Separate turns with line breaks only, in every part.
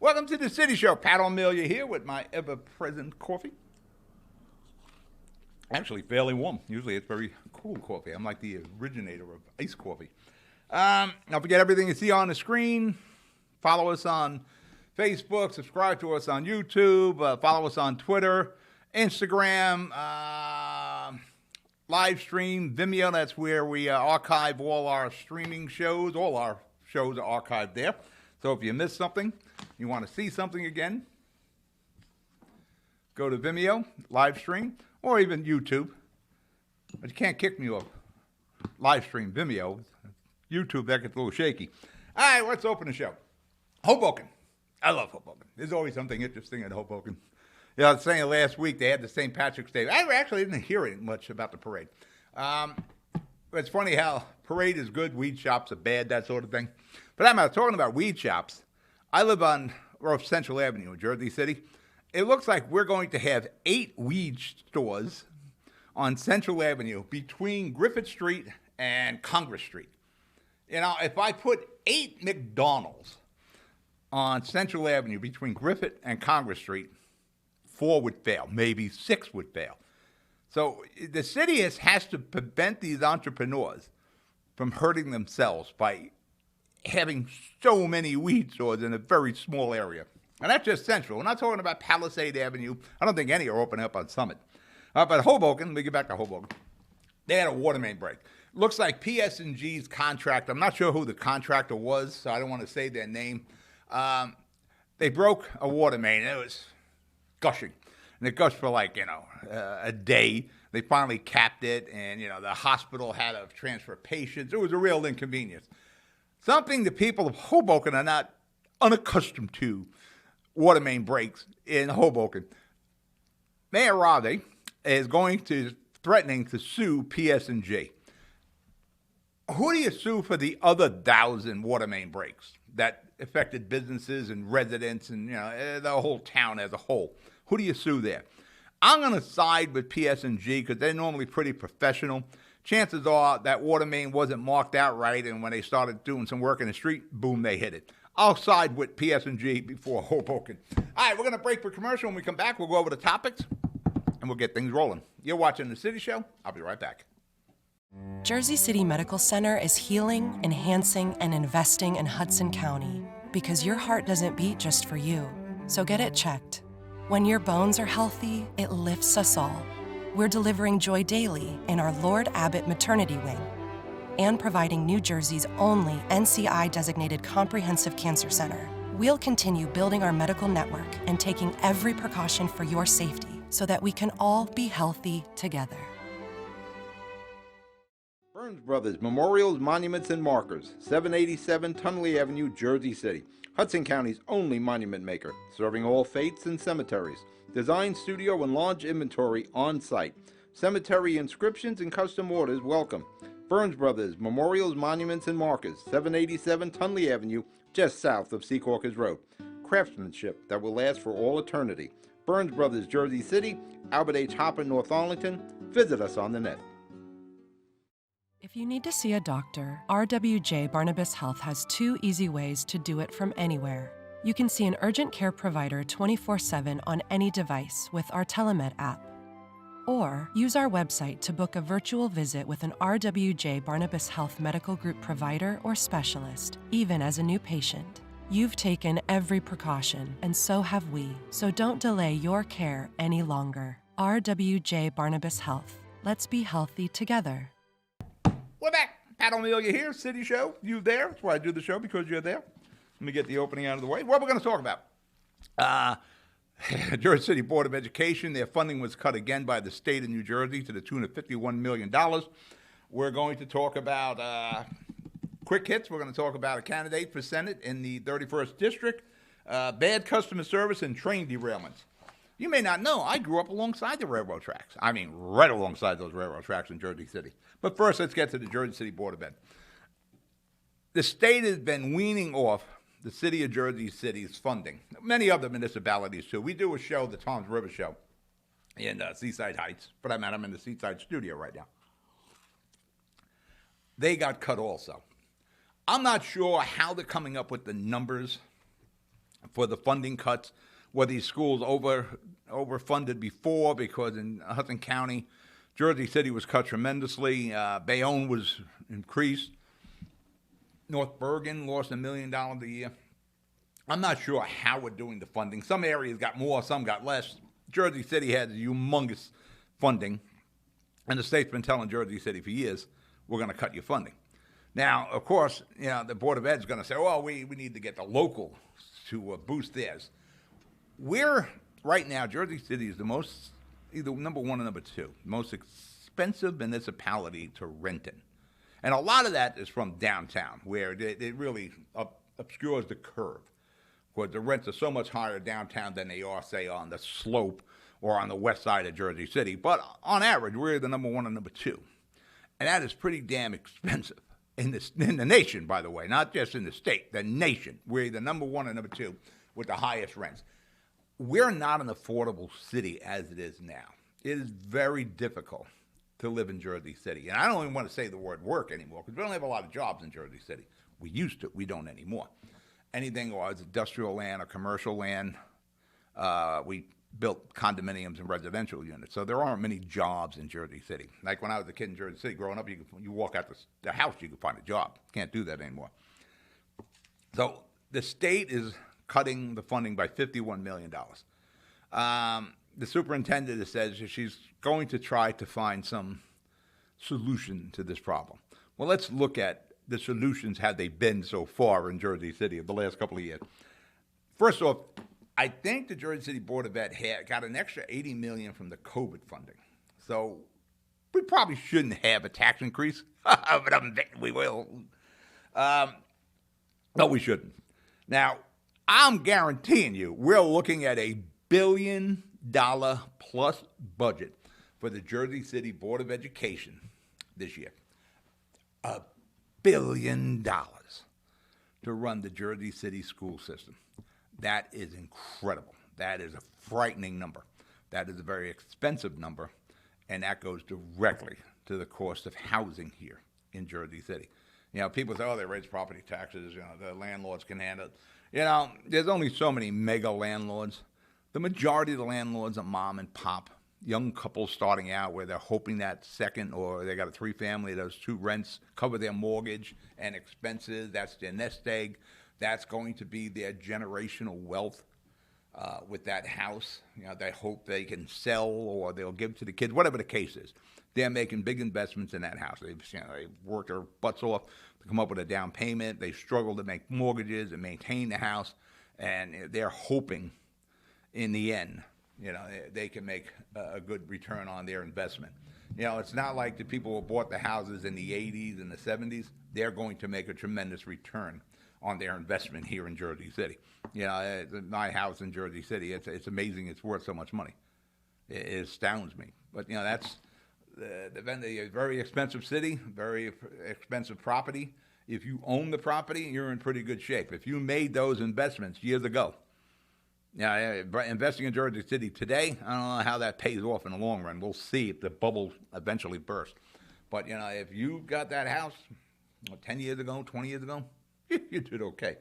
Welcome to the City Show. Pat O'Melia here with my ever-present coffee. Actually, fairly warm. Usually it's very cool coffee. I'm like the originator of iced coffee. Don't forget everything you see on the screen. Follow us on Facebook. Subscribe to us on YouTube. Follow us on Twitter, Instagram, live stream, Vimeo. That's where we archive all our streaming shows. All our shows are archived there. So if you missed something, you want to see something again, go to Vimeo, live stream, or even YouTube. But you can't kick me off live stream Vimeo. YouTube, that gets a little shaky. All right, let's open the show. Hoboken. I love Hoboken. There's always something interesting in Hoboken. You know, I was saying last week they had the St. Patrick's Day. I actually didn't hear it much about the parade. It's funny how parade is good, weed shops are bad, that sort of thing. But I'm not talking about weed shops. I live on Central Avenue in Jersey City. It looks like we're going to have 8 weed stores on Central Avenue between Griffith Street and Congress Street. You know, if I put 8 McDonald's on Central Avenue between Griffith and Congress Street, 4 would fail, maybe 6 would fail. So the city has to prevent these entrepreneurs from hurting themselves by having so many weed stores in a very small area. And that's just Central. We're not talking about Palisade Avenue. I don't think any are opening up on Summit. But Hoboken, we get back to Hoboken. They had a water main break. Looks like PS&G's contract, I'm not sure who the contractor was, so I don't want to say their name. They broke a water main, and it was gushing. And it gushed for a day. They finally capped it, and, the hospital had to transfer patients. It was a real inconvenience. Something the people of Hoboken are not unaccustomed to, water main breaks in Hoboken. Mayor Ravi is threatening to sue PS&G. Who do you sue for the other 1,000 water main breaks that affected businesses and residents and the whole town as a whole? Who do you sue there? I'm going to side with PS&G because they're normally pretty professional. Chances are that water main wasn't marked out right, and when they started doing some work in the street, boom, they hit it. I'll side with PS&G before Hoboken. All right, we're going to break for commercial. When we come back, we'll go over the topics, and we'll get things rolling. You're watching The City Show. I'll be right back.
Jersey City Medical Center is healing, enhancing, and investing in Hudson County because your heart doesn't beat just for you. So get it checked. When your bones are healthy, it lifts us all. We're delivering joy daily in our Lord Abbott Maternity Wing and providing New Jersey's only NCI-designated comprehensive cancer center. We'll continue building our medical network and taking every precaution for your safety so that we can all be healthy together.
Burns Brothers Memorials, Monuments, and Markers, 787 Tunley Avenue, Jersey City. Hudson County's only monument maker, serving all faiths and cemeteries. Design, studio, and large inventory on site. Cemetery inscriptions and custom orders welcome. Burns Brothers Memorials, Monuments, and Markers, 787 Tunley Avenue, just south of Secaucus Road. Craftsmanship that will last for all eternity. Burns Brothers, Jersey City, Albert H. Hopper, North Arlington. Visit us on the net.
If you need to see a doctor, RWJ Barnabas Health has 2 easy ways to do it from anywhere. You can see an urgent care provider 24/7 on any device with our Telemed app. Or use our website to book a virtual visit with an RWJ Barnabas Health Medical Group provider or specialist, even as a new patient. You've taken every precaution, and so have we. So don't delay your care any longer. RWJ Barnabas Health. Let's be healthy together.
We're back. Pat O'Melia here, City Show. You there? That's why I do the show, because you're there. Let me get the opening out of the way. What we're going to talk about. Jersey City Board of Education, their funding was cut again by the state of New Jersey to the tune of $51 million. We're going to talk about quick hits. We're going to talk about a candidate for Senate in the 31st District, bad customer service, and train derailments. You may not know, I grew up alongside the railroad tracks. I mean, right alongside those railroad tracks in Jersey City. But first, let's get to the Jersey City Board of Ed. The state has been weaning off the city of Jersey City's funding. Many other municipalities, too. We do a show, the Tom's River Show, in Seaside Heights. But I'm in the Seaside studio right now. They got cut also. I'm not sure how they're coming up with the numbers for the funding cuts. Were these schools overfunded before? Because in Hudson County, Jersey City was cut tremendously. Bayonne was increased. North Bergen lost $1 million a year. I'm not sure how we're doing the funding. Some areas got more, some got less. Jersey City had humongous funding, and the state's been telling Jersey City for years, we're going to cut your funding. Now, of course, the Board of Ed is going to say, well, we need to get the local to boost theirs. Right now, Jersey City is either number one or number two, most expensive municipality to rent in. And a lot of that is from downtown, where it really obscures the curve. Because the rents are so much higher downtown than they are, say, on the slope or on the west side of Jersey City. But on average, we're the number one and number two. And that is pretty damn expensive in the nation, by the way, not just in the state, the nation. We're the number one and number two with the highest rents. We're not an affordable city as it is now. It is very difficult to live in Jersey City. And I don't even want to say the word work anymore because we don't have a lot of jobs in Jersey City. We used to. We don't anymore. Anything was industrial land or commercial land. We built condominiums and residential units. So there aren't many jobs in Jersey City. Like when I was a kid in Jersey City growing up, you walk out the house, you could find a job. Can't do that anymore. So the state is cutting the funding by $51 million. The superintendent says she's going to try to find some solution to this problem. Well, let's look at the solutions have they been so far in Jersey City of the last couple of years. First off, I think the Jersey City Board of Ed got an extra $80 million from the COVID funding. So we probably shouldn't have a tax increase, but we will. No, we shouldn't. Now, I'm guaranteeing you we're looking at $1 billion plus budget for the Jersey City Board of Education this year. $1 billion to run the Jersey City school system. That is incredible. That is a frightening number. That is a very expensive number, and that goes directly to the cost of housing here in Jersey City. People say, they raise property taxes, the landlords can handle it. There's only so many mega landlords. The majority of the landlords are mom and pop, young couples starting out where they're hoping that second or they got a three-family, those two rents cover their mortgage and expenses. That's their nest egg. That's going to be their generational wealth with that house. They hope they can sell or they'll give to the kids, whatever the case is. They're making big investments in that house. They've worked their butts off to come up with a down payment. They struggle to make mortgages and maintain the house, and they're hoping in the end, they can make a good return on their investment. It's not like the people who bought the houses in the 80s and the 70s. They're going to make a tremendous return on their investment here in Jersey City. My house in Jersey City, it's amazing it's worth so much money. It astounds me. But, that's a very expensive city, very expensive property. If you own the property, you're in pretty good shape. If you made those investments years ago, investing in Jersey City today, I don't know how that pays off in the long run. We'll see if the bubble eventually bursts. But, if you got that house 10 years ago, 20 years ago, you did okay.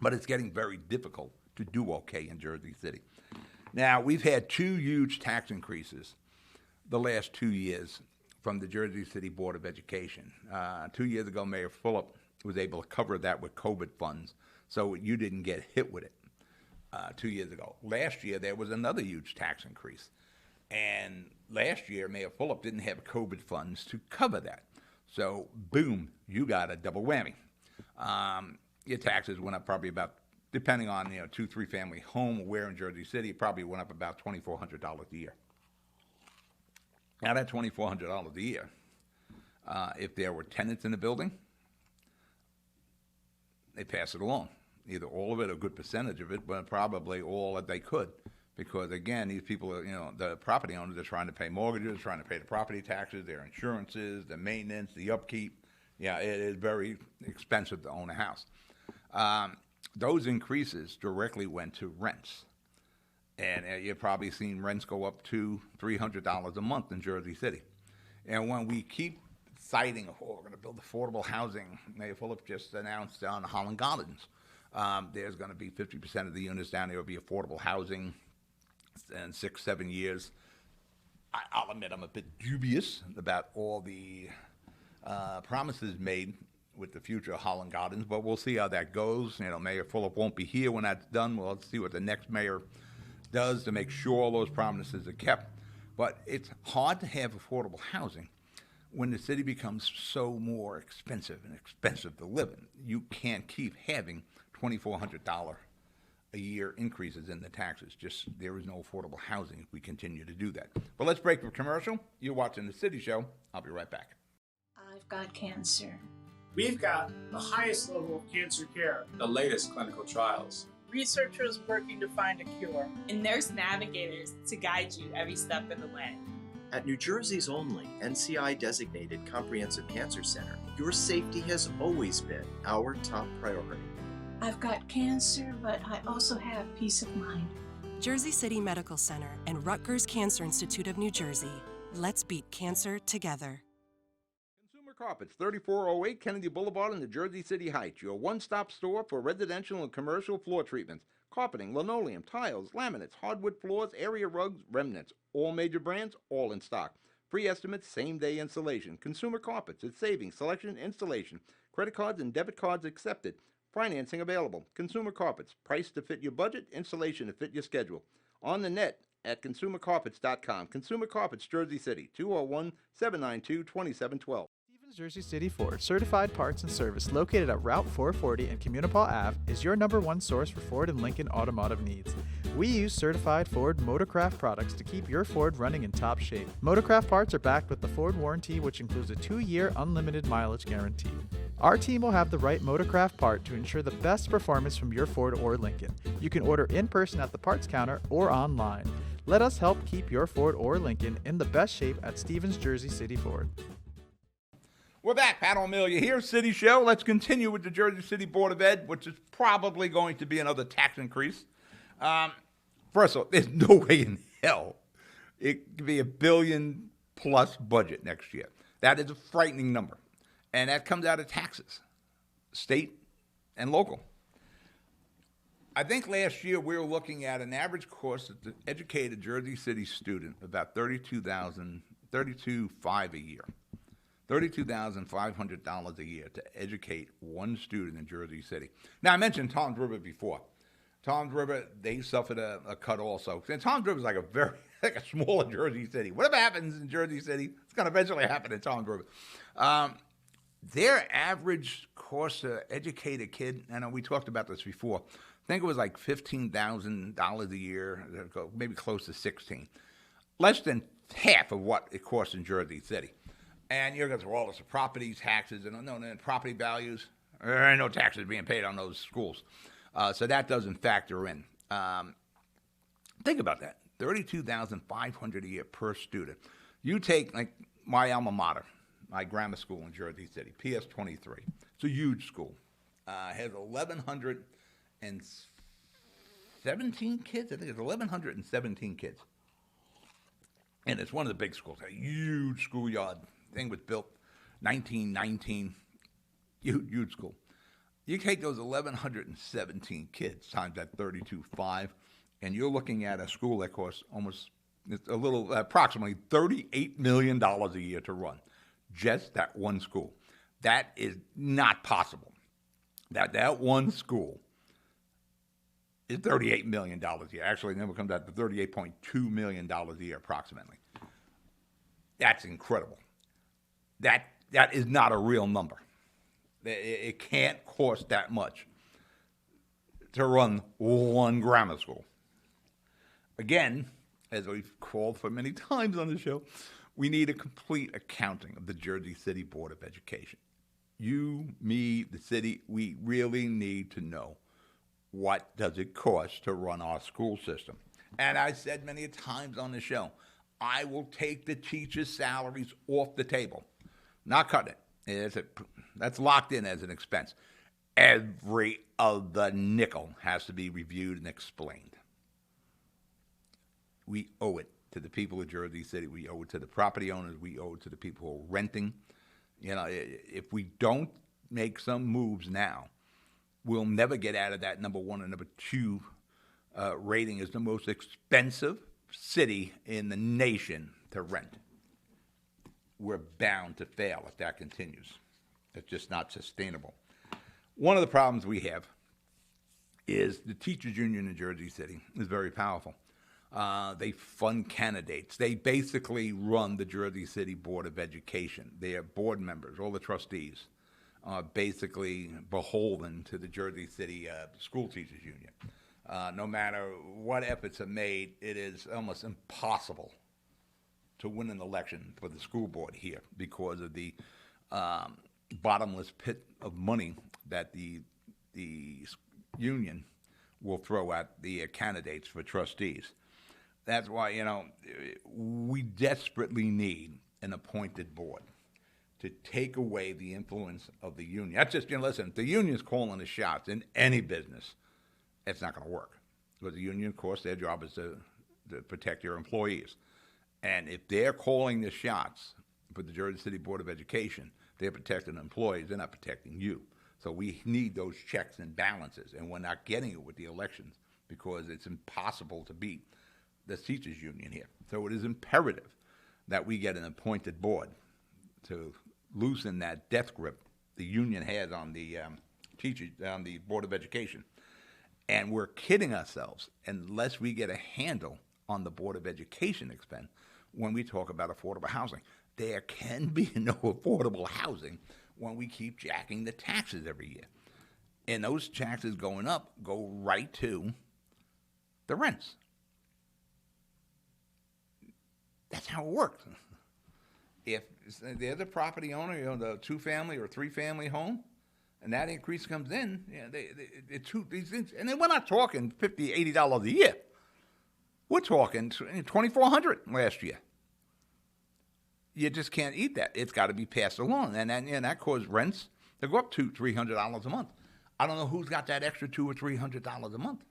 But it's getting very difficult to do okay in Jersey City. Now, we've had two huge tax increases the last 2 years from the Jersey City Board of Education. 2 years ago, Mayor Fulop was able to cover that with COVID funds, so you didn't get hit with it 2 years ago. Last year, there was another huge tax increase. And last year, Mayor Fulop didn't have COVID funds to cover that. So, boom, you got a double whammy. Your taxes went up probably about, depending on 2-3 family home, where in Jersey City, it probably went up about $2,400 a year. Now that $2,400 a year, if there were tenants in the building, they pass it along, either all of it or a good percentage of it, but probably all that they could, because again, these people are, the property owners are trying to pay mortgages, trying to pay the property taxes, their insurances, the maintenance, the upkeep. Yeah, it is very expensive to own a house. Those increases directly went to rents. And you've probably seen rents go up to $300 a month in Jersey City. And when we keep citing, we're going to build affordable housing, Mayor Fulop just announced on Holland Gardens, There's going to be 50% of the units down there will be affordable housing in 6-7 years. I'll admit I'm a bit dubious about all the promises made with the future of Holland Gardens, but we'll see how that goes. Mayor Fulop won't be here when that's done. We'll see what the next mayor does to make sure all those promises are kept. But it's hard to have affordable housing when the city becomes so more expensive and expensive to live in. You can't keep having $2,400 a year increases in the taxes. Just there is no affordable housing if we continue to do that. But let's break for commercial. You're watching The City Show. I'll be right back.
I've got cancer.
We've got the highest level of cancer care,
the latest clinical trials,
researchers working to find a cure,
and nurse navigators to guide you every step of the way.
At New Jersey's only NCI-designated Comprehensive Cancer Center, your safety has always been our top priority.
I've got cancer, but I also have peace of mind.
Jersey City Medical Center and Rutgers Cancer Institute of New Jersey. Let's beat cancer together.
Consumer Carpets, 3408 Kennedy Boulevard in the Jersey City Heights. Your one-stop store for residential and commercial floor treatments. Carpeting, linoleum, tiles, laminates, hardwood floors, area rugs, remnants. All major brands, all in stock. Free estimates, same-day installation. Consumer Carpets, it's savings, selection, installation. Credit cards and debit cards accepted. Financing available. Consumer Carpets, price to fit your budget, installation to fit your schedule. On the net at consumercarpets.com. Consumer Carpets, Jersey City, 201-792-2712.
Jersey City Ford, certified parts and service located at Route 440 and Communipaw Ave, is your #1 source for Ford and Lincoln automotive needs. We use certified Ford Motorcraft products to keep your Ford running in top shape. Motorcraft parts are backed with the Ford warranty, which includes a 2-year unlimited mileage guarantee. Our team will have the right Motorcraft part to ensure the best performance from your Ford or Lincoln. You can order in person at the parts counter or online. Let us help keep your Ford or Lincoln in the best shape at Stevens Jersey City Ford.
We're back. Pat O'Melia here, City Show. Let's continue with the Jersey City Board of Ed, which is probably going to be another tax increase. First of all, there's no way in hell it could be $1 billion plus budget next year. That is a frightening number. And that comes out of taxes, state and local. I think last year we were looking at an average cost to educate a Jersey City student about $32,500 a year. $32,500 a year to educate one student in Jersey City. Now, I mentioned Tom's River before. Tom's River, they suffered a cut also. And Tom's River is like a smaller Jersey City. Whatever happens in Jersey City, it's going to eventually happen in Tom's River. Their average cost to educate a kid, I know we talked about this before, I think it was like $15,000 a year, maybe close to $16,000. Less than half of what it costs in Jersey City. And you're going to throw all this property taxes and property values. There ain't no taxes being paid on those schools. So that doesn't factor in. Think about that. $32,500 a year per student. You take like my alma mater, my grammar school in Jersey City, PS 23. It's a huge school. Has 1,117 kids. I think it's 1,117 kids. And it's one of the big schools. A huge schoolyard. Thing was built 1919, huge school. You take those 1,117 kids times that 32.5, and you're looking at a school that costs approximately $38 million a year to run. Just that one school. That is not possible. That one school is $38 million a year. Actually, then it comes out to $38.2 million a year approximately. That's incredible. That is not a real number. It can't cost that much to run one grammar school. Again, as we've called for many times on the show, we need a complete accounting of the Jersey City Board of Education. You, me, the city, we really need to know what does it cost to run our school system. And I said many times on the show, I will take the teachers' salaries off the table. Not cutting it. That's locked in as an expense. Every other nickel has to be reviewed and explained. We owe it to the people of Jersey City. We owe it to the property owners. We owe it to the people who are renting. If we don't make some moves now, we'll never get out of that number one and number two rating as the most expensive city in the nation to rent. We're bound to fail if that continues. It's just not sustainable. One of the problems we have is the teachers union in Jersey City is very powerful. They fund candidates. They basically run the Jersey City Board of Education. Their board members, all the trustees, are basically beholden to the Jersey City School Teachers Union. No matter what efforts are made, it is almost impossible to win an election for the school board here because of the bottomless pit of money that the union will throw at the candidates for trustees. That's why, we desperately need an appointed board to take away the influence of the union. That's just, listen, if the union's calling the shots in any business, it's not going to work. Because the union, of course, their job is to protect your employees. And if they're calling the shots for the Jersey City Board of Education, they're protecting employees, they're not protecting you. So we need those checks and balances, and we're not getting it with the elections because it's impossible to beat the teachers union here. So it is imperative that we get an appointed board to loosen that death grip the union has on the teachers, on the Board of Education. And we're kidding ourselves unless we get a handle on the Board of Education expense when we talk about affordable housing. There can be no affordable housing when we keep jacking the taxes every year. And those taxes going up go right to the rents. That's how it works. If there's a property owner, the two-family or three-family home, and that increase comes in, these things, and then we're not talking $50, $80 a year. We're talking $2,400 last year. You just can't eat that. It's got to be passed along, and that caused rents to go up $200, $300 a month. I don't know who's got that extra $200 or $300 a month.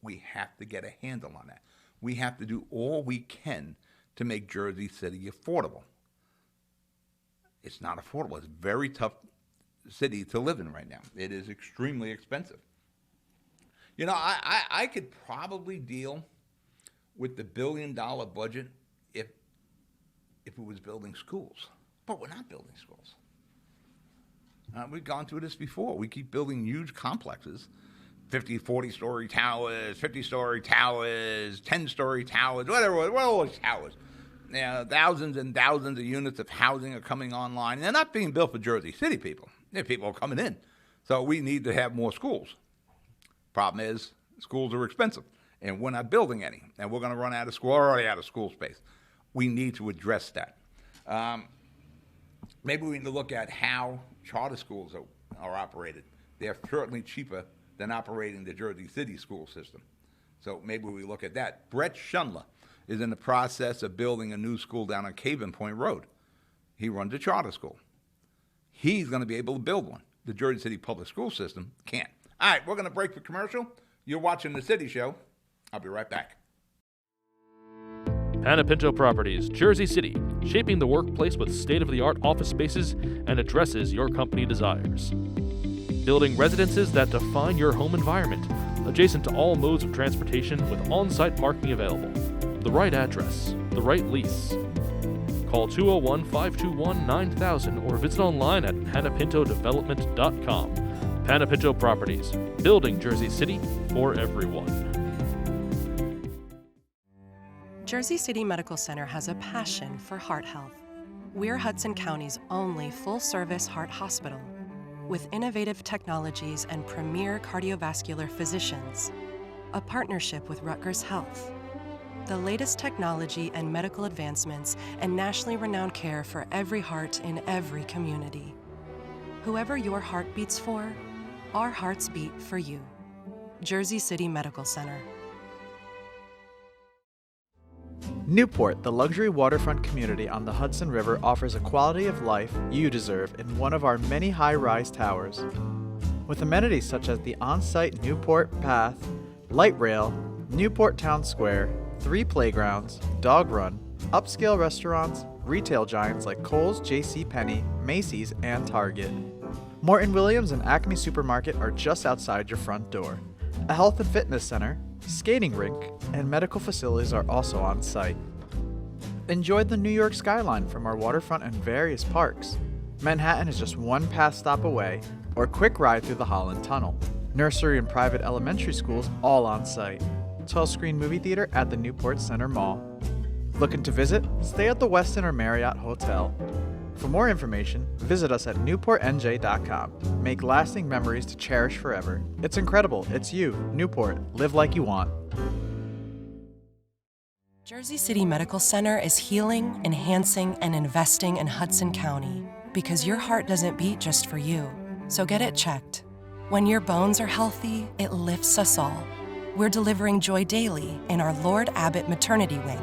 We have to get a handle on that. We have to do all we can to make Jersey City affordable. It's not affordable. It's a very tough city to live in right now. It is extremely expensive. I could probably deal with the $1 billion budget if it was building schools. But we're not building schools. We've gone through this before. We keep building huge complexes, 50, 40-story towers, 50-story towers, 10-story towers, whatever, what are all these towers? Thousands and thousands of units of housing are coming online. They're not being built for Jersey City people. People are coming in. So we need to have more schools. Problem is, schools are expensive, and we're not building any. And we're going to run out of school, already out of school space. We need to address that. Maybe we need to look at how charter schools are operated. They're certainly cheaper than operating the Jersey City school system. So maybe we look at that. Brett Schundler is in the process of building a new school down on Caven Point Road. He runs a charter school. He's going to be able to build one. The Jersey City public school system can't. All right, we're going to break for commercial. You're watching The City Show. I'll be right back.
Panapinto Properties, Jersey City, shaping the workplace with state-of-the-art office spaces and addresses your company desires. Building residences that define your home environment, adjacent to all modes of transportation with on-site parking available. The right address, the right lease. Call 201-521-9000 or visit online at panapintodevelopment.com. Panapinto Properties, building Jersey City for everyone.
Jersey City Medical Center has a passion for heart health. We're Hudson County's only full-service heart hospital, with innovative technologies and premier cardiovascular physicians, a partnership with Rutgers Health, the latest technology and medical advancements, and nationally renowned care for every heart in every community. Whoever your heart beats for, our hearts beat for you. Jersey City Medical Center.
Newport, the luxury waterfront community on the Hudson River, offers a quality of life you deserve in one of our many high-rise towers. With amenities such as the on-site Newport Path, light rail, Newport Town Square, 3 playgrounds, dog run, upscale restaurants, retail giants like Kohl's, JCPenney, Macy's, and Target. Morton Williams and Acme Supermarket are just outside your front door. A health and fitness center, skating rink, and medical facilities are also on site. Enjoy the New York skyline from our waterfront and various parks. Manhattan is just one pass stop away, or a quick ride through the Holland Tunnel. Nursery and private elementary schools all on site. 12-screen movie theater at the Newport Center Mall. Looking to visit? Stay at the Westin or Marriott Hotel. For more information, visit us at newportnj.com. Make lasting memories to cherish forever. It's incredible. It's you, Newport. Live like you want.
Jersey City Medical Center is healing, enhancing, and investing in Hudson County because your heart doesn't beat just for you. So get it checked. When your bones are healthy, it lifts us all. We're delivering joy daily in our Lord Abbott Maternity Wing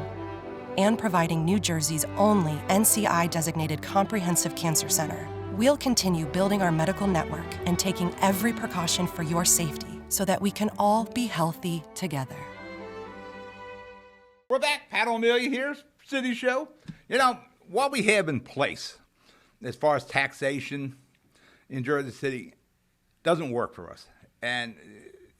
and providing New Jersey's only NCI-designated comprehensive cancer center. We'll continue building our medical network and taking every precaution for your safety so that we can all be healthy together.
We're back. Pat O'Melia here, City Show. You know, what we have in place as far as taxation in Jersey City doesn't work for us. And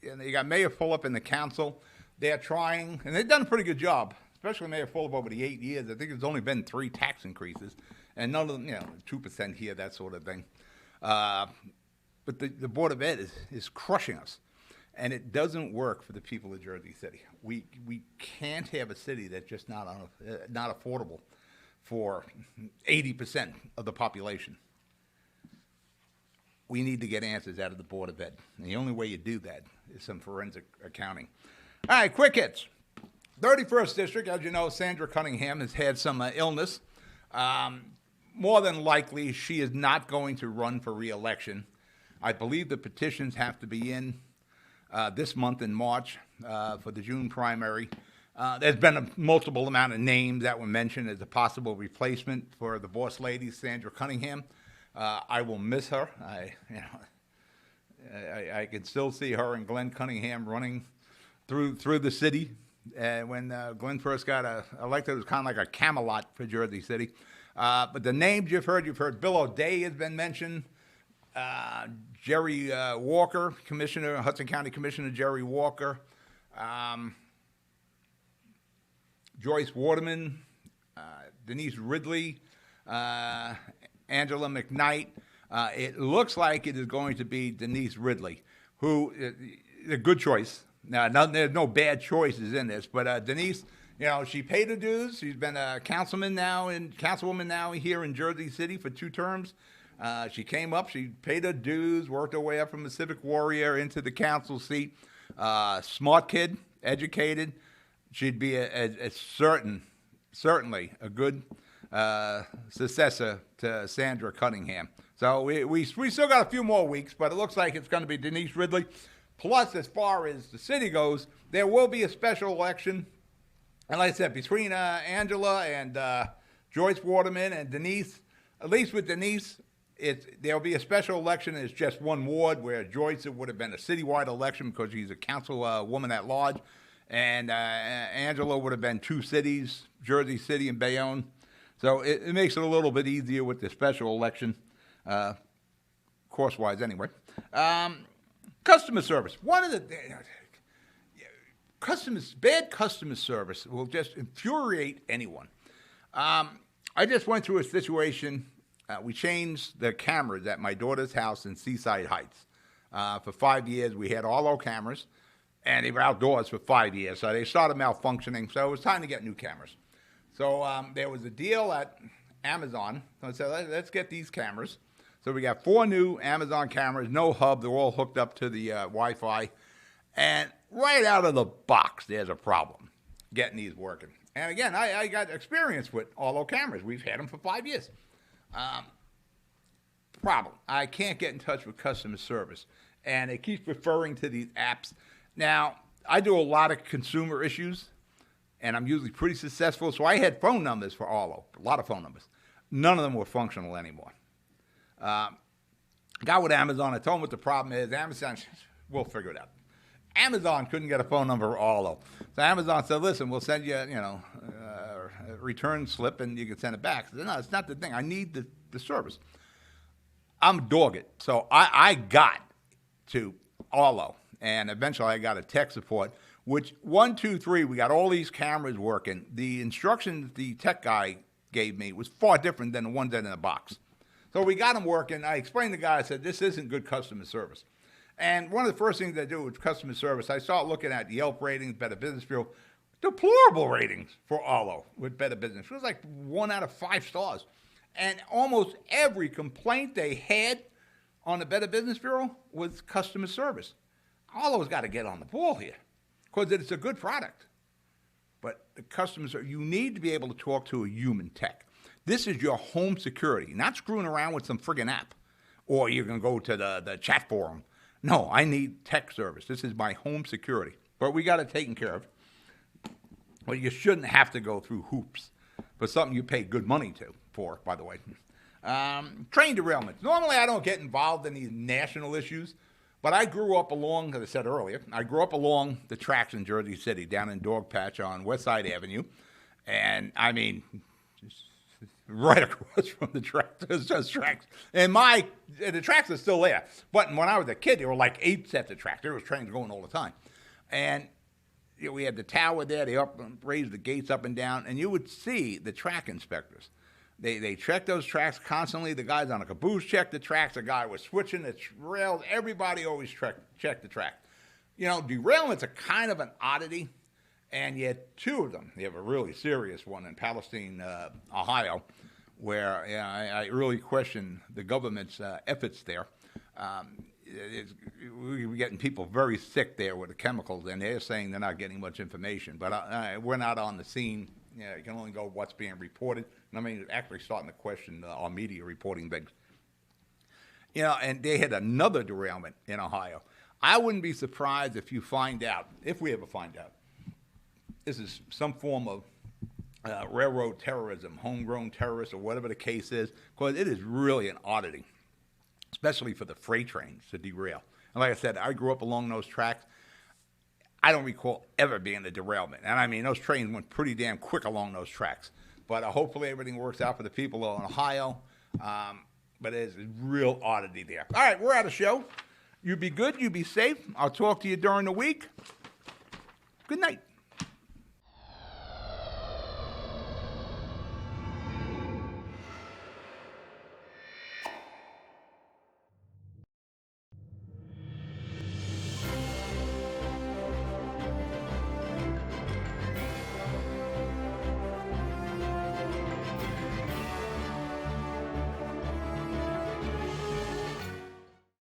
you got Mayor Fulop and the council. They're trying, and they've done a pretty good job, especially Mayor Fulop over the 8 years. I think there's only been 3 tax increases, and none of them, 2% here, that sort of thing. But the Board of Ed is crushing us. And it doesn't work for the people of Jersey City. We can't have a city that's just not affordable for 80% of the population. We need to get answers out of the Board of Ed. And the only way you do that is some forensic accounting. All right, quick hits. 31st District, as you know, Sandra Cunningham has had some illness. More than likely, she is not going to run for re-election. I believe the petitions have to be in this month in March for the June primary. There's been a multiple amount of names that were mentioned as a possible replacement for the boss lady, Sandra Cunningham. I will miss her. I can still see her and Glenn Cunningham running through the city. When Glenn first got elected, it was kind of like a Camelot for Jersey City. But the names you've heard Bill O'Day has been mentioned. Jerry Walker, Commissioner, Hudson County Commissioner Jerry Walker, Joyce Waterman, Denise Ridley, Angela McKnight. It looks like it is going to be Denise Ridley, who is a good choice. Now, there's no bad choices in this, but Denise, she paid her dues. She's been a councilwoman now here in Jersey City for 2 terms. She came up, she paid her dues, worked her way up from a civic warrior into the council seat. Smart kid, educated. She'd be certainly a good successor to Sandra Cunningham. So we still got a few more weeks, but it looks like it's going to be Denise Ridley. Plus, as far as the city goes, there will be a special election. And like I said, between Angela and Joyce Waterman and Denise, at least with Denise, there'll be a special election. It's just 1 ward, where Joyce, it would have been a citywide election because she's a councilwoman at large. And Angela would have been 2 cities, Jersey City and Bayonne. So it makes it a little bit easier with the special election, course-wise anyway. Customer service. One of the bad customer service will just infuriate anyone. I just went through a situation. We changed the cameras at my daughter's house in Seaside Heights. For 5 years, we had all our cameras, and they were outdoors for 5 years. So they started malfunctioning, so it was time to get new cameras. So there was a deal at Amazon. So I said, let's get these cameras. So we got 4 new Amazon cameras, no hub. They're all hooked up to the Wi-Fi. And right out of the box, there's a problem getting these working. And again, I got experience with all our cameras. We've had them for 5 years. Problem, I can't get in touch with customer service. And it keeps referring to these apps. Now, I do a lot of consumer issues, and I'm usually pretty successful. So I had phone numbers for all, a lot of phone numbers. None of them were functional anymore. Got with Amazon. I told them what the problem is. Amazon, we'll figure it out. Amazon couldn't get a phone number for all. So Amazon said, listen, we'll send you, a return slip and you can send it back. I said, no, it's not the thing. I need the service. I'm dogged. So I got to Arlo, and eventually I got a tech support, which 1, 2, 3, we got all these cameras working. The instructions the tech guy gave me was far different than the ones that in the box. So we got them working. I explained to the guy, I said, this isn't good customer service. And one of the first things I do with customer service, I start looking at Yelp ratings, Better Business Bureau, deplorable ratings for Arlo with Better Business. It was like 1 out of 5 stars. And almost every complaint they had on the Better Business Bureau was customer service. Arlo's got to get on the ball here because it's a good product. But the customers, you need to be able to talk to a human tech. This is your home security, not screwing around with some friggin' app, or you're going to go to the chat forum. No, I need tech service. This is my home security. But we got it taken care of. Well, you shouldn't have to go through hoops for something you pay good money for, by the way. Train derailments. Normally, I don't get involved in these national issues, but I grew up along, as I said earlier, I grew up along the tracks in Jersey City, down in Dogpatch on West Side Avenue. And, I mean, right across from the tracks. There's just tracks. And the tracks are still there. But when I was a kid, there were like 8 sets of tracks. There was trains going all the time. And we had the tower there. They raised the gates up and down. And you would see the track inspectors. They checked those tracks constantly. The guys on a caboose checked the tracks. The guy was switching the rails. Everybody always checked the track. You know, derailments are kind of an oddity. And yet 2 of them. You have a really serious one in Palestine, Ohio, where I really question the government's efforts there. We're getting people very sick there with the chemicals, and they're saying they're not getting much information. But we're not on the scene. You can only go what's being reported. And I mean, actually starting to question our media reporting things. You know, and they had another derailment in Ohio. I wouldn't be surprised if we ever find out, this is some form of railroad terrorism, homegrown terrorists, or whatever the case is, because it is really an oddity, especially for the freight trains to derail. And like I said, I grew up along those tracks. I don't recall ever being a derailment. And I mean, those trains went pretty damn quick along those tracks. But hopefully everything works out for the people in Ohio. But it's a real oddity there. All right, we're out of show. You be good. You be safe. I'll talk to you during the week. Good night.